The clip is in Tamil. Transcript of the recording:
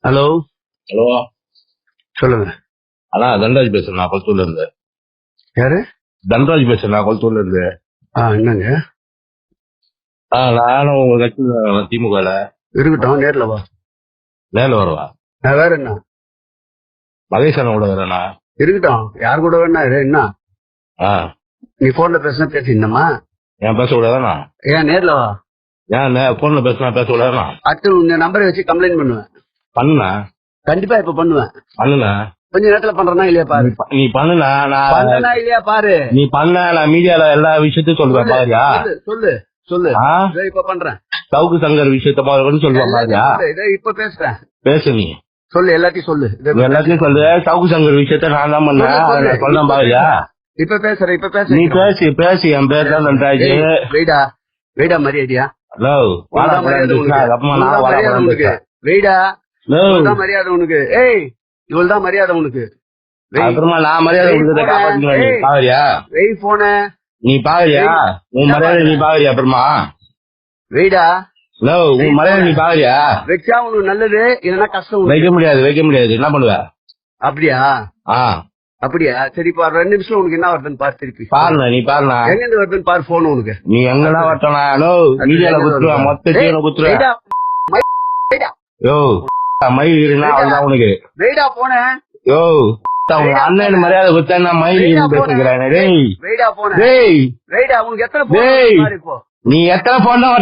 ஹலோ. ஹலோ. சொல்லுங்க. அண்ணா தன்ராஜ் பேசுறேன், நான் கொளத்தூர்ல இருந்து. யாரு? தன்ராஜ் பேசுறேன், நான் கொளத்தூர்ல இருந்து. என்னங்க? நானும் உங்க கட்சி திமுகல. இருக்கட்டும், நேர்ல வா. நேரில் வரவா? வேற என்ன? மகேஷ் அண்ணன் கூட வரேண்ணா. இருக்கட்டும், யார் கூட வேணா என்ன? நீ போன்ல பேசினா பேசிருந்தமா? ஏன் பேசக்கூடாதாண்ணா? ஏன் நேர்ல வா. ஏன் போன்ல பேசினா பேசக்கூடாதுண்ணா? அடுத்து உங்க நம்பரை வச்சு கம்ப்ளைண்ட் பண்ணுவேன். பண்ணுண்ணா. கண்டிப்பா இப்ப பண்ணுவேன். பண்ணுண்ணா. கொஞ்ச நேரத்துல பண்றனா இல்லையா பாரு. நீ பண்ணுண்ணா. பண்ணனா இல்லையா பாரு. நீ பண்ண, நான் மீடியால எல்லா விஷயத்தையும் சொல்லுவேன் பாருயா. சொல்லு சொல்லு. இப்ப பண்றேன். சவுக்கு சங்கர் விஷயத்த மாதிரி சொல்லுவேன் பாருயா. இப்ப பேசுறேன். பேசு நீ. சொல்லு, எல்லாத்தையும் சொல்லு. எல்லாத்தையும் சொல்லு. சவுக்கு சங்கர் விஷயத்த நான் தான் பண்ணேன், சொல்ல பாருயா. இப்ப பேசுறேன். இப்ப பேச நீ பேசி பேசி. என் பேர் தான் நன்றாஜ். வெயிடா வெயிடா மரியாதையா. ஹலோ. மரியாதை உனக்கு. வெயிடா மரியாதை உனக்கு. ஏய், இவள்தான் மரியாதை உனக்கு. அப்புறமா நான் மரியாதை கொடுக்கறத பாக்குறியா? வெய் போன. நீ பாக்குறியா? உன் மரியாதை நீ பாக்குறியா? அப்புறமா வெயிடா. ஹலோ, உன் மரியாதை நீ பாக்குறியா? வச்சா உனக்கு நல்லது, இல்லன்னா கஷ்டம். வைக்க முடியாது, வைக்க முடியாது. என்ன பண்ணுவ? அப்படியா? அப்படியா? சரி, இப்ப 2 நிமிஷம் உனக்கு என்ன வருதுன்னு பாரு. திருப்பி பாருண்ணா, நீ பாருண்ணா. எங்க இருந்து வருதுன்னு பாரு போன் உனக்கு. நீ எங்கதான் வரட்டா? ஹலோ, மீடியால குத்துருவேன், மொத்த சீன குத்துருவேன். யோ மயில் அவ்வளவுதான் உனக்கு. வெயிடா போன. யோ உங்க அண்ணன் மரியாதை கொடுத்தா மயில் பேசுகிறேன். டேய் வெயிடா போன. டேய் வெயிடா உனக்கு எத்தனை போன்? நீ எத்தனை போன் தான்